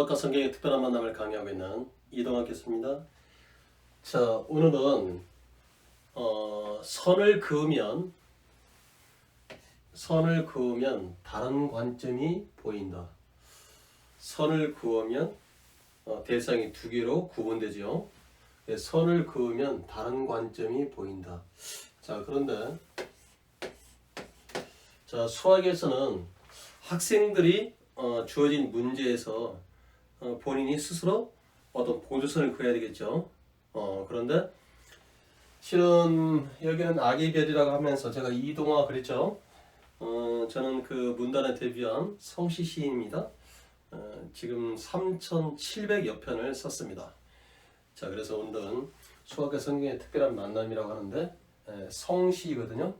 수학과 성경의 특별한 만남을 강의하고 있는 이동학 교수입니다. 자, 오늘은 선을 그으면 다른 관점이 보인다. 선을 그으면 대상이 두 개로 구분되죠. 선을 그으면 다른 관점이 보인다. 자, 그런데 수학에서는 학생들이 주어진 문제에서 본인이 스스로 어떤 보조선을 그어야 되겠죠. 그런데 실은 여기는 아기 별이라고 하면서 제가 이동화 그랬죠. 저는 그 문단에 데뷔한 성시 시인입니다. 지금 3,700여 편을 썼습니다. 자, 그래서 오늘은 수학과 성경의 특별한 만남이라고 하는데 성시거든요.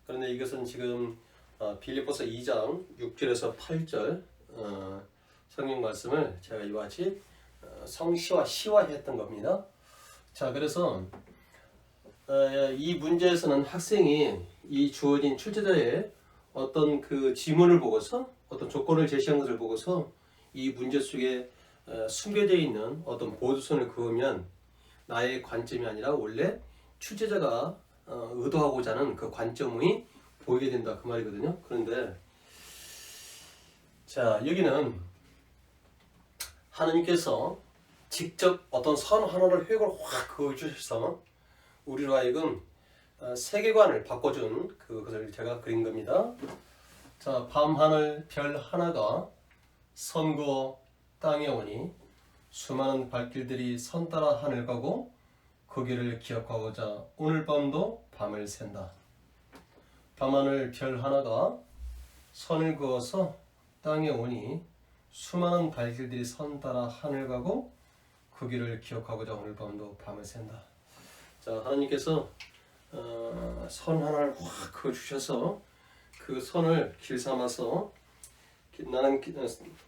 그런데 이것은 지금 빌립보서 2장 6절에서 8절 성경 말씀을 제가 이와 같이 성시와 시화했던 겁니다. 자, 그래서 이 문제에서는 학생이 이 주어진 출제자의 어떤 그 지문을 보고서 어떤 조건을 제시한 것을 보고서 이 문제 속에 숨겨져 있는 어떤 보조선을 그으면 나의 관점이 아니라 원래 출제자가 의도하고자 하는 그 관점이 보이게 된다 그 말이거든요. 그런데 자, 여기는 하나님께서 직접 어떤 선 하나를 획을 확 그어주셔서 우리로 하여금 세계관을 바꿔준 그것을 제가 그린 겁니다. 자, 밤하늘 별 하나가 선 그어 땅에 오니 수많은 발길들이 선 따라 하늘 가고 그 길을 기억하고자 오늘 밤도 밤을 샌다. 밤하늘 별 하나가 선을 그어서 땅에 오니 수많은 발길들이 선 따라 하늘 가고 그 길을 기억하고자 오늘 밤도 밤을 샌다. 자, 하나님께서 선 하나를 확 그어주셔서 그 선을 길 삼아서 나는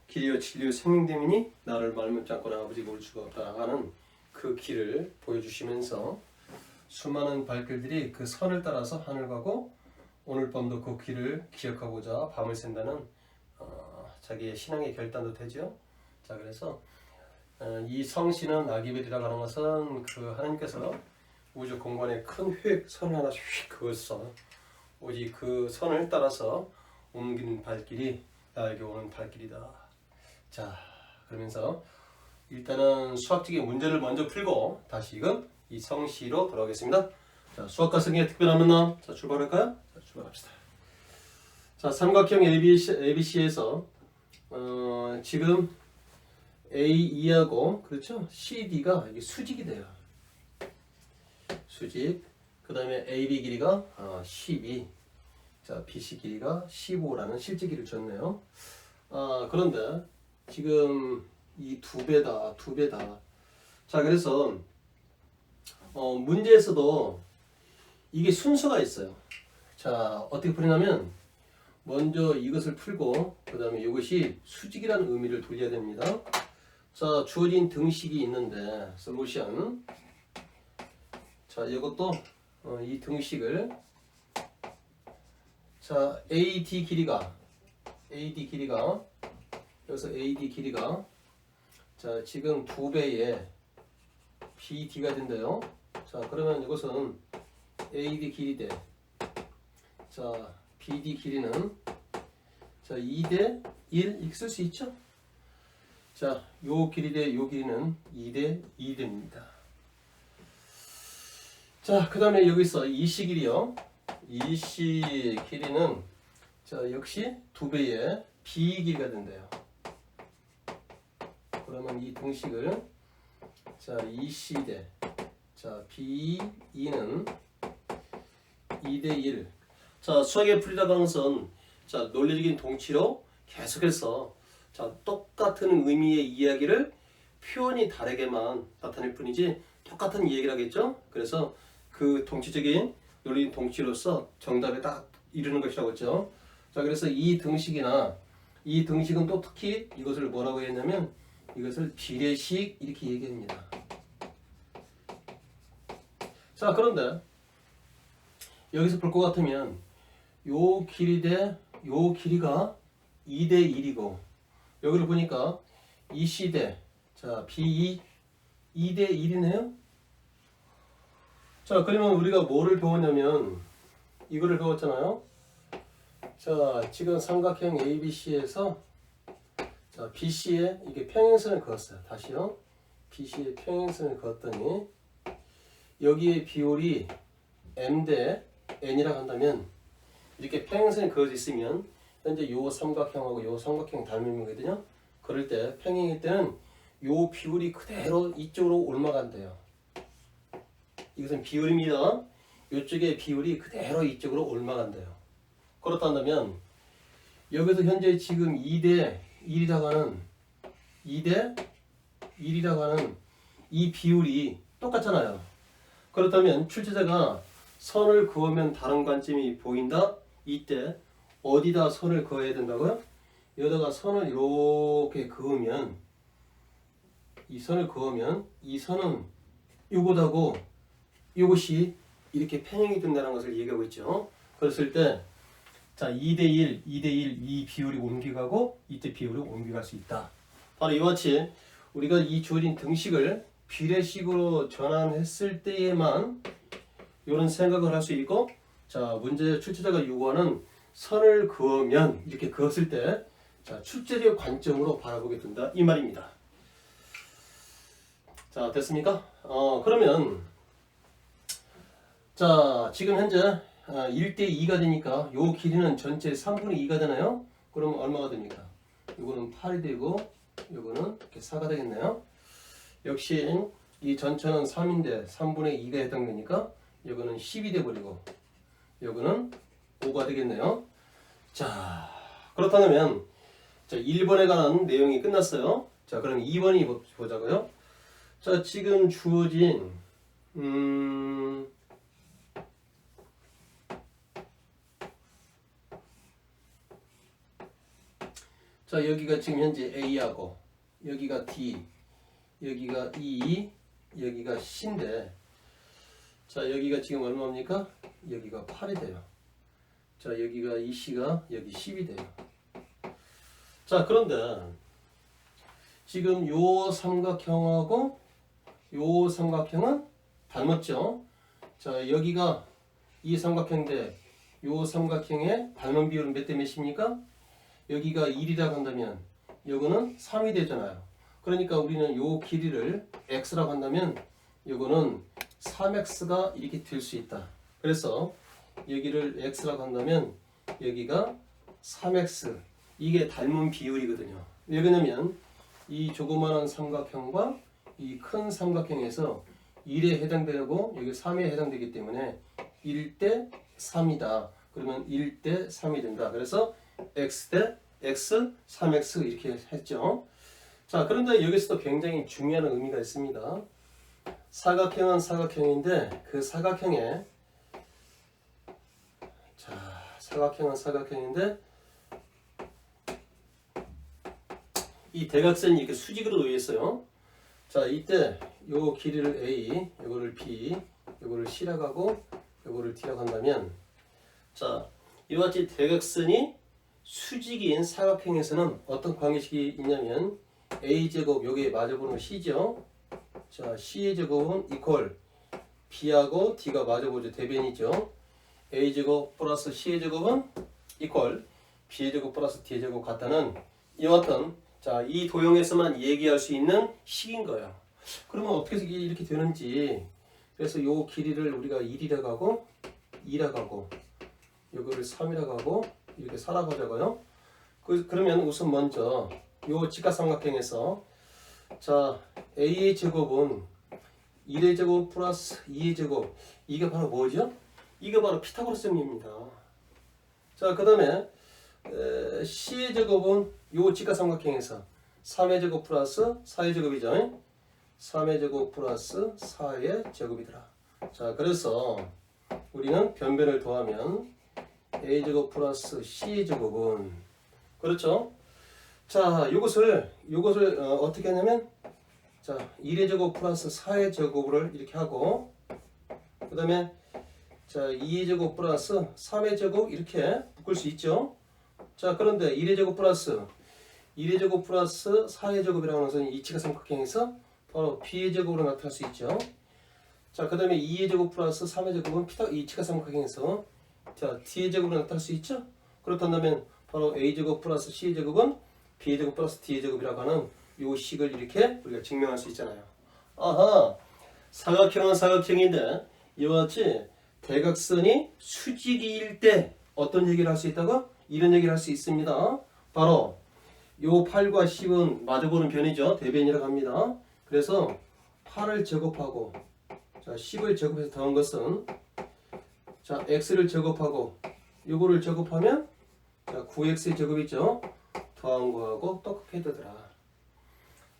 길이요 진리요 생명됨이니 나를 말묻지 않고는 아버지 볼 수가 없다 하는 그 길을 보여주시면서 수많은 발길들이 그 선을 따라서 하늘 가고 오늘 밤도 그 길을 기억하고자 밤을 샌다는 자기의 신앙의 결단도 되죠. 자, 그래서 이 성시는 아기벨이라고 하는 것은 그 하나님께서 우주 공간에 큰 선 하나 휙 그어서 오직 그 선을 따라서 옮기는 발길이 나에게 오는 발길이다. 자, 그러면서 일단은 수학적인 문제를 먼저 풀고 다시금 이 성시로 돌아오겠습니다. 자, 수학과 성경의 특별한 만남. 자, 출발할까요? 자, 출발합시다. 자, 삼각형 ABC에서 지금 A2하고 그렇죠? CD가 이게 수직이 돼요. 수직. 그 다음에 AB 길이가 12. 자, BC 길이가 15라는 실제 길이를 줬네요. 그런데 지금 이 두 배다. 자, 그래서 문제에서도 이게 순서가 있어요. 자, 어떻게 풀냐면 먼저 이것을 풀고 그 다음에 이것이 수직이라는 의미를 돌려야 됩니다. 자, 주어진 등식이 있는데 솔루션. 자, 이것도 이 등식을 자, AD 길이가 여기서 AD 길이가 자, 지금 2배의 BD가 된대요. 자, 그러면 이것은 AD 길이 대 자, BD 길이는 자, 2대 1 이렇게 쓸 수 있죠? 자, 요 길이 대 요 길이는 2대 2됩니다. 자, 그 다음에 여기서 EC 길이요. EC 길이는 자, 역시 2배의 B 길이가 된대요. 그러면 이 등식을 자, EC 대 자, B2는 2대 1. 자, 수학의 풀이라고 하는 것은 자, 논리적인 동치로 계속해서 자, 똑같은 의미의 이야기를 표현이 다르게만 나타낼 뿐이지 똑같은 이야기를 하겠죠. 그래서 그 동치적인 논리적인 동치로서 정답에 딱 이르는 것이라고 했죠. 자, 그래서 이 등식이나 이 등식은 또 특히 이것을 뭐라고 했냐면 이것을 비례식 이렇게 얘기합니다. 자, 그런데 여기서 볼 것 같으면 요 길이 대 요 길이가 2대 1이고 여기를 보니까 2C대 자 B2 2대 1이네요. 자 그러면 우리가 뭐를 배웠냐면 이거를 배웠잖아요. 자 지금 삼각형 ABC에서 자 BC에 이게 평행선을 그었어요. 다시요. BC에 평행선을 그었더니 여기에 비율이 M 대 N이라고 한다면 이렇게 평행선이 그어져 있으면 현재 요 삼각형하고 요 삼각형 닮음이거든요. 그럴 때 평행일 때는 요 비율이 그대로 이쪽으로 옮아간대요. 이것은 비율입니다. 이쪽의 비율이 그대로 이쪽으로 옮아간대요. 그렇다면 여기서 현재 지금 2대 1이라고 하는 2대 1이라고 하는 이 비율이 똑같잖아요. 그렇다면 출제자가 선을 그으면 다른 관점이 보인다. 이때 어디다 선을 그어야 된다고요? 여기다가 선을 이렇게 그으면 이 선을 그으면 이 선은 요것하고 요것이 이렇게 평행이 된다는 것을 얘기하고 있죠. 그랬을 때 자 2대1, 2대1 이 비율이 옮겨가고 이때 비율이 옮겨갈 수 있다. 바로 이와 같이 우리가 이 주어진 등식을 비례식으로 전환했을 때에만 이런 생각을 할 수 있고 자 문제 출제자가 요구하는 선을 그으면 이렇게 그었을 때 자 출제적 관점으로 바라보게 된다 이 말입니다. 자 됐습니까? 그러면 자 지금 현재 1대 2가 되니까 요 길이는 전체 3분의 2가 되나요? 그럼 얼마가 됩니까? 이거는 8이 되고 요거는 이렇게 4가 되겠네요. 역시 이 전체는 3인데 3분의 2가 해당되니까 요거는 10이 돼 버리고 요거는 5가 되겠네요. 자 그렇다면 자 1번에 관한 내용이 끝났어요. 자 그럼 2번이 보자고요. 자 지금 주어진 자 여기가 지금 현재 A하고 여기가 D 여기가 E 여기가 C인데 자 여기가 지금 얼마입니까? 여기가 8이 돼요. 자 여기가 2C가 여기 10이 돼요. 자 그런데 지금 요 삼각형하고 요 삼각형은 닮았죠? 자 여기가 이 삼각형인데 요 삼각형의 닮은 비율은 몇 대 몇입니까? 여기가 1이라고 한다면 요거는 3이 되잖아요. 그러니까 우리는 요 길이를 x라고 한다면 요거는 3x가 이렇게 될 수 있다. 그래서 여기를 x라고 한다면 여기가 3x 이게 닮은 비율이거든요. 왜 그러냐면 이 조그마한 삼각형과 이 큰 삼각형에서 1에 해당되고 여기 3에 해당되기 때문에 1대 3이다. 그러면 1대 3이 된다. 그래서 x 대 x, 3x 이렇게 했죠. 자, 그런데 여기서도 굉장히 중요한 의미가 있습니다. 사각형은 사각형인데 그 사각형에 자, 사각형은 사각형인데 이 대각선이 이렇게 수직으로 놓여 있어요. 자, 이때 요 길이를 A, 요거를 B, 요거를 C라고 하고 요거를 D라고 한다면 자, 이와 같이 대각선이 수직인 사각형에서는 어떤 관계식이 있냐면 A제곱 여기에 마주보는 C죠. 자, C의 제곱은 이퀄 B하고 D가 마주보죠. 대변이죠. A제곱 플러스 C의 제곱은 이퀄 B의 제곱 플러스 D의 제곱 같다는 이와 같은 자, 이 도형에서만 얘기할 수 있는 식인 거예요. 그러면 어떻게 이렇게 되는지 그래서 요 길이를 우리가 1이라고 하고 2라고 하고 요거를 3이라고 하고 이렇게 4라고 하자고요. 그러면 우선 먼저 요 직각삼각형에서 자 A의 제곱은 1의 제곱 플러스 2의 제곱 이게 바로 뭐죠? 이게 바로 피타고라스 정리입니다. 자 그 다음에 C의 제곱은 요 직각삼각형에서 3의 제곱 플러스 4의 제곱이죠. 3의 제곱 플러스 4의 제곱이더라. 자 그래서 우리는 변변을 더하면 A제곱 플러스 C의 제곱은 그렇죠? 자 요것을 어떻게 하냐면 자 1의 제곱 플러스 4의 제곱을 이렇게 하고 그 다음에 자 2의 제곱 플러스 3의 제곱 이렇게 묶을 수 있죠. 자 그런데 1의 제곱 플러스 1의 제곱 플러스 4의 제곱이라고 하는 것은 이치가 삼각형에서 바로 b의 제곱으로 나타날 수 있죠. 자, 그 다음에 2의 제곱 플러스 3의 제곱은 이치가 삼각형에서 자, t의 제곱으로 나타날 수 있죠. 그렇다면 바로 a 제곱 플러스 c의 제곱은 b의 제곱 플러스 d의 제곱이라고 하는 요 식을 이렇게 우리가 증명할 수 있잖아요. 아하, 사각형은 사각형인데 이와 같이 대각선이 수직일 때 어떤 얘기를 할 수 있다고? 이런 얘기를 할 수 있습니다. 바로 요 8과 10은 마주보는 변이죠. 대변이라고 합니다. 그래서 8을 제곱하고 자 10을 제곱해서 더한 것은 자 x를 제곱하고 요거를 제곱하면 자 9x의 제곱이죠. 더한 거하고 똑같게 되더라.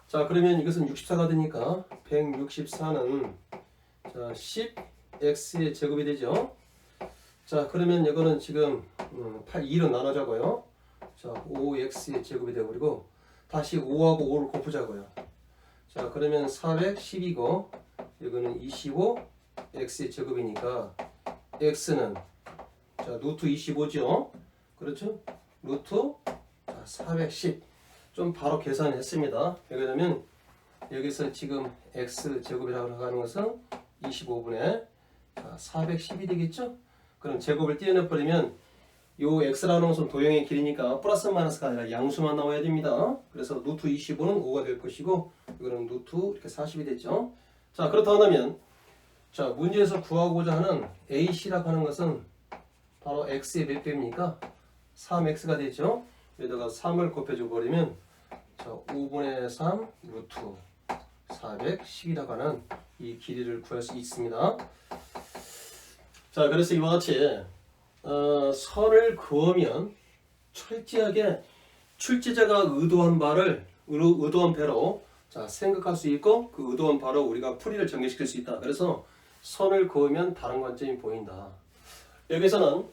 자 그러면 이것은 64가 되니까 164는 자 10x의 제곱이 되죠. 자 그러면 이거는 지금 2로 나눠자고요. 자 5x의 제곱이 되어버리고 다시 5하고 5를 곱하자고요. 자 그러면 410이고 이거는 25x의 제곱이니까 x는 자 루트 25죠. 그렇죠? 루트 410 좀 바로 계산했습니다. 그러면 여기서 지금 x 제곱이라고 하는 것은 25분의 410이 되겠죠? 그럼 제곱을 떼어내버리면 요 x라는 것은 도형의 길이니까 플러스 마이너스가 아니라 양수만 나와야 됩니다. 그래서 루트 25는 5가 될 것이고 이거는 루트 이렇게 40이 됐죠. 자 그렇다면 자 문제에서 구하고자 하는 ac라고 하는 것은 바로 x의 몇 배입니까? 3x가 되죠. 여기다가 3을 곱해줘 버리면 자 5분의 3 루트 410이라고 하는 이 길이를 구할 수 있습니다. 자 그래서 이와 같이 선을 그으면 철저하게 출제자가 의도한 배로 자 생각할 수 있고 그 의도한 바로 우리가 풀이를 전개시킬 수 있다. 그래서 선을 그으면 다른 관점이 보인다. 여기서는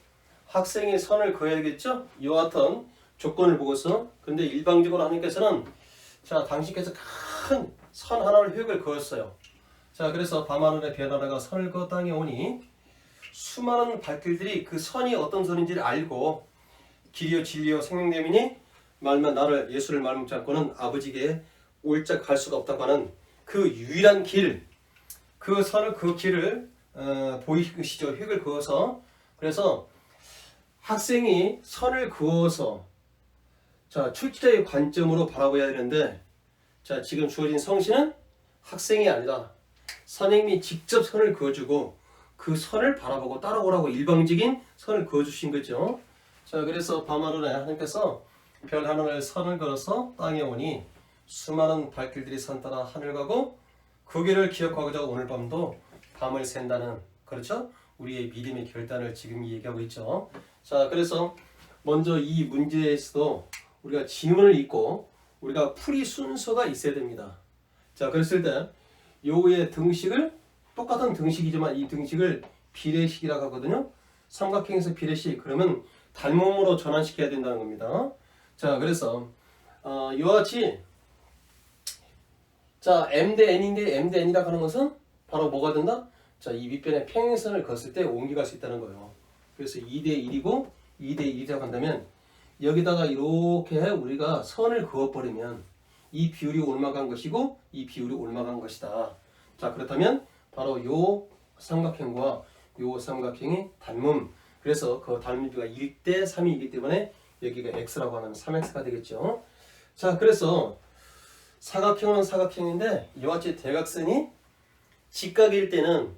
학생이 선을 그어야겠죠? 이와 같은 조건을 보고서 근데 일방적으로 하나님께서는 자 당신께서 큰 선 하나를 획을 그었어요. 자 그래서 밤하늘의 별 하나가 선을 그어 땅에 오니 수많은 발길들이 그 선이 어떤 선인지를 알고 길이요 진리요 생명됨이니 말만 나를 예수를 말먹지 않고는 아버지께 올짝 갈 수가 없다고 하는 그 유일한 길, 그 선을 그 길을 보이시죠. 획을 그어서 그래서 학생이 선을 그어서 자 출제자의 관점으로 바라봐야 되는데 자 지금 주어진 성신은 학생이 아니라 선생님이 직접 선을 그어주고 그 선을 바라보고 따라오라고 일방적인 선을 그어주신 거죠. 자 그래서 밤하늘에 하나님께서 별 하나를 선을 걸어서 땅에 오니 수많은 발길들이 선 따라 하늘 가고 그 길을 기억하고자 오늘 밤도 밤을 샌다는 그렇죠? 우리의 믿음의 결단을 지금 얘기하고 있죠. 자 그래서 먼저 이 문제에서도 우리가 지문을 읽고 우리가 풀이 순서가 있어야 됩니다. 자 그랬을 때 요의 등식을 똑같은 등식이지만 이 등식을 비례식이라고 하거든요. 삼각형에서 비례식 그러면 닮음으로 전환시켜야 된다는 겁니다. 자 그래서 이와 같이 자 m 대 n인데 m 대 n이라고 하는 것은 바로 뭐가 된다? 자 이 윗변에 평행선을 그었을 때 옮겨갈 수 있다는 거예요. 그래서 2대 1이고 2대 1이라고 한다면 여기다가 이렇게 우리가 선을 그어버리면 이 비율이 옮아간 것이고 이 비율이 옮아간 것이다. 자 그렇다면 바로 요 삼각형과 요 삼각형의 닮음 그래서 그 닮음비가 1대 3이기 때문에 여기가 x라고 하면 3x가 되겠죠. 자 그래서 사각형은 사각형인데 이와 같이 대각선이 직각일 때는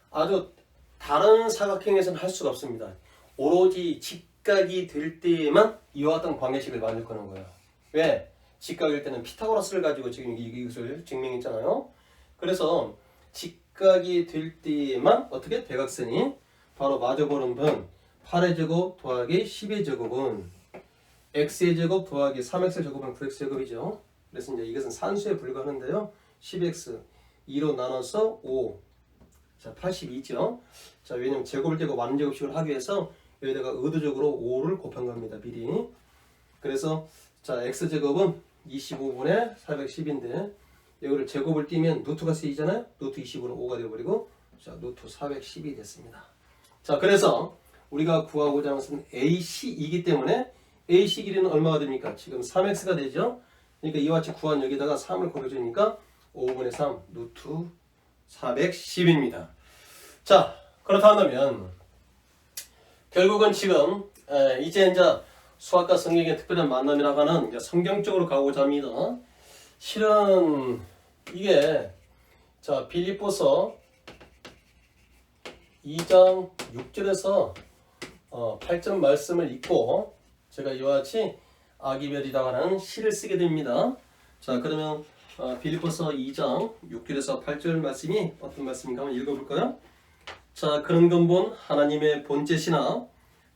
아주 다른 사각형에서는 할 수가 없습니다. 오로지 직각이 될 때에만 이와 같은 관계식을 만들 거는 거예요. 왜? 직각일 때는 피타고라스를 가지고 지금 이것을 증명했잖아요. 그래서 직각이 될 때에만 어떻게 대각선이 바로 마주보는 분 8의 제곱 더하기 10의 제곱은 x의 제곱 더하기 3x의 제곱은 9x 제곱이죠. 그래서 이제 이것은 산수에 불과하는데요. 10x 2로 나눠서 5 자 82죠. 자 왜냐면 제곱을 떼고 완제곱식을 하기 위해서 여기다가 의도적으로 5를 곱한 겁니다. 미리. 그래서 자 x제곱은 25분의 410인데 여기를 제곱을 띄면 루트가 쓰이잖아요. 루트 25는 5가 되어버리고 자 루트 410이 됐습니다. 자 그래서 우리가 구하고자 하는 것은 AC이기 때문에 AC 길이는 얼마가 됩니까? 지금 3x가 되죠? 그러니까 이와 같이 구한 여기다가 3을 곱해주니까 5분의 3 루트 410입니다. 자, 그렇다면 결국은 지금 이제 수학과 성경의 특별한 만남이라고 하는 이제 성경적으로 가고자 합니다. 실은 이게 자 빌립보서 2장 6절에서 8절 말씀을 읽고 제가 이와 같이 아기별이라고 하는 시를 쓰게 됩니다. 자 그러면 빌립보서 2장 6절에서 8절 말씀이 어떤 말씀인가 한번 읽어볼까요? 자 그런 근본 하나님의 본체시나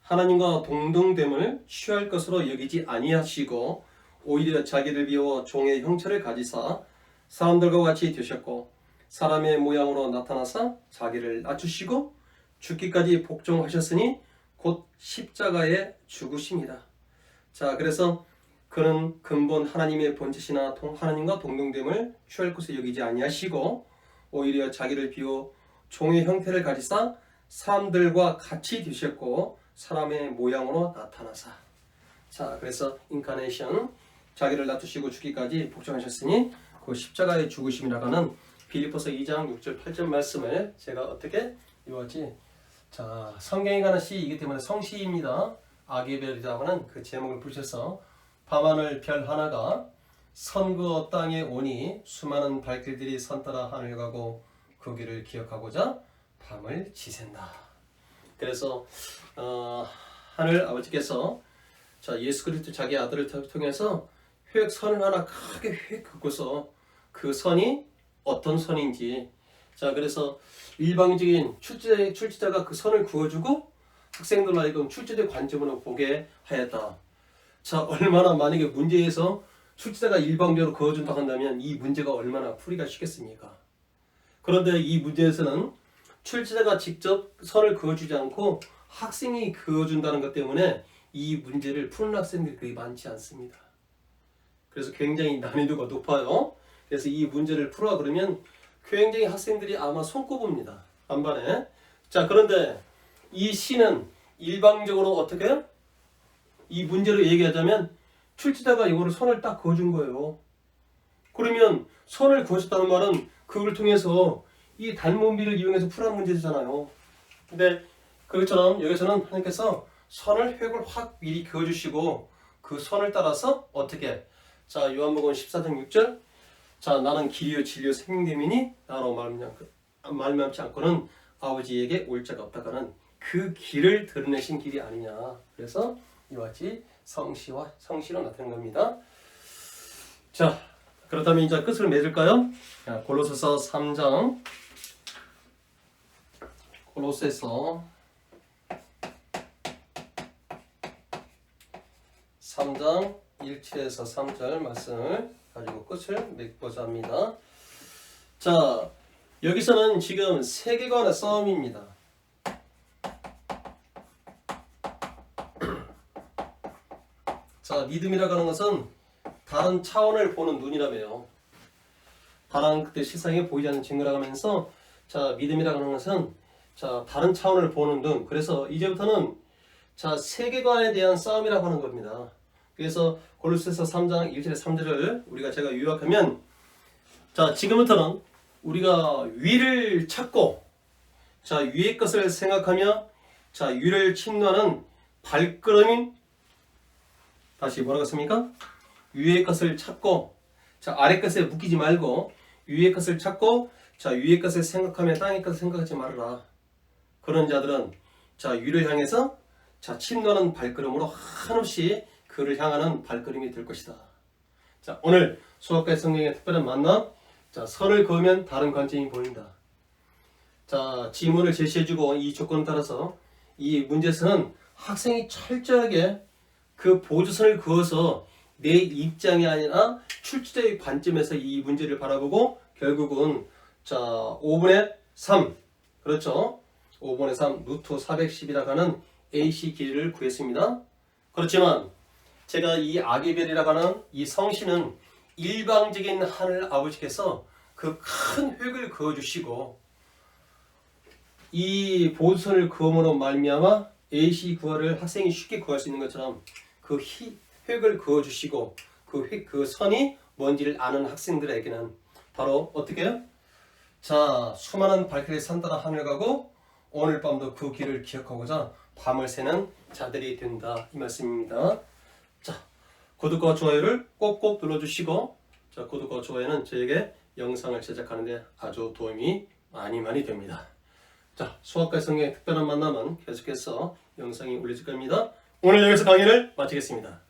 하나님과 동등됨을 취할 것으로 여기지 아니하시고 오히려 자기를 비워 종의 형체를 가지사 사람들과 같이 되셨고 사람의 모양으로 나타나사 자기를 낮추시고 죽기까지 복종하셨으니 곧 십자가에 죽으십니다. 자 그래서 그는 근본 하나님의 본체시나 하나님과 동등됨을 취할 것으로 여기지 아니하시고 오히려 자기를 비워 종의 형태를 가지사 사람들과 같이 되셨고 사람의 모양으로 나타나사. 자 그래서 인카네이션 자기를 낮추시고 죽기까지 복종하셨으니 그 십자가의 죽으심이라고 하는 빌립보서 2장 6절 8절 말씀을 제가 어떻게 이와 같이 자 성경에 관한 시이기 때문에 성시입니다. 아기별이라고 하는 그 제목을 붙여서 밤하늘 별 하나가 선그 땅에 오니 수많은 발길들이 선 따라 하늘 가고 그 길을 기억하고자 밤을 지샌다. 그래서 하늘 아버지께서 자 예수 그리스도 자기 아들을 통해서 선을 하나 크게 휙 긋고서 그 선이 어떤 선인지 자 그래서 일방적인 출제자가 그 선을 그어주고 학생들 하여금 출제자의 관점으로 보게 하였다. 자 얼마나 만약에 문제에서 출제자가 일방적으로 그어준다고 한다면 이 문제가 얼마나 풀이가 쉽겠습니까? 그런데 이 문제에서는 출제자가 직접 선을 그어주지 않고 학생이 그어준다는 것 때문에 이 문제를 푸는 학생들이 거의 많지 않습니다. 그래서 굉장히 난이도가 높아요. 그래서 이 문제를 풀어 그러면 굉장히 학생들이 아마 손꼽습니다. 반반에. 자 그런데 이 시는 일방적으로 어떻게 해요? 이 문제로 얘기하자면 출제자가 이거를 선을 딱 그어준 거예요. 그러면 선을 그어줬다는 말은 그걸 통해서 이 단모비를 이용해서 풀한 문제잖아요. 근데 그것처럼 여기서는 하나님께서 선을 획을 확 미리 그어주시고 그 선을 따라서 어떻게 자 요한복음 14장 6절 자 나는 길이요 진리요 생명됨이니 나로 말미암지 않고는 아버지에게 올 자가 없다가는 그 길을 드러내신 길이 아니냐. 그래서 이와 같이 성시로 나타낸 겁니다. 자 그렇다면 이제 끝을 맺을까요? 자, 골로새서 3장 골로새서 3장 1절에서 3절 말씀을 가지고 끝을 맺고자 합니다. 자 여기서는 지금 세계관의 싸움입니다. 자 믿음이라고 하는 것은 다른 차원을 보는 눈이라며요. 다른 그때 세상에 보이지 않는 증거라고 하면서 자 믿음이라고 하는 것은 자 다른 차원을 보는 눈. 그래서 이제부터는 자 세계관에 대한 싸움이라고 하는 겁니다. 그래서 골로새서 3장 1절에 3절을 제가 요약하면 자 지금부터는 우리가 위를 찾고 자 위의 것을 생각하며 자 위를 침노하는 발걸음인 다시 뭐라고 했습니까? 위의 것을 찾고 자 아래 것에 묶이지 말고 위의 것을 찾고 자 위의 것을 생각하며 땅의 것을 생각하지 말아라. 그런 자들은 자 위를 향해서 자 침노하는 발걸음으로 한없이 그를 향하는 발걸음이 될 것이다. 자 오늘 수학과의 성경의 특별한 만남 자 선을 그으면 다른 관점이 보인다. 자 지문을 제시해주고 이 조건을 따라서 이 문제에서는 학생이 철저하게 그 보조선을 그어서 내 입장이 아니라 출제자의 관점에서 이 문제를 바라보고 결국은 자 5분의 3 그렇죠. 5분의 3 루트 410이라고 하는 AC 길이를 구했습니다. 그렇지만 제가 이 아기별이라고 하는 이 성씨는 일방적인 하늘 아버지께서 그 큰 획을 그어주시고 이 보조선을 그음으로 말미암아 AC 구하를 학생이 쉽게 구할 수 있는 것처럼 그 획을 그어주시고 그 선이 뭔지를 아는 학생들에게는 바로 어떻게 해요? 자, 수많은 발길이 산따라 하늘 가고 오늘 밤도 그 길을 기억하고자 밤을 새는 자들이 된다 이 말씀입니다. 자, 구독과 좋아요를 꼭꼭 눌러주시고, 자, 구독과 좋아요는 저에게 영상을 제작하는데 아주 도움이 많이 됩니다. 자, 수학과 성경의 특별한 만남은 계속해서 영상이 올려질 겁니다. 오늘 여기서 강의를 마치겠습니다.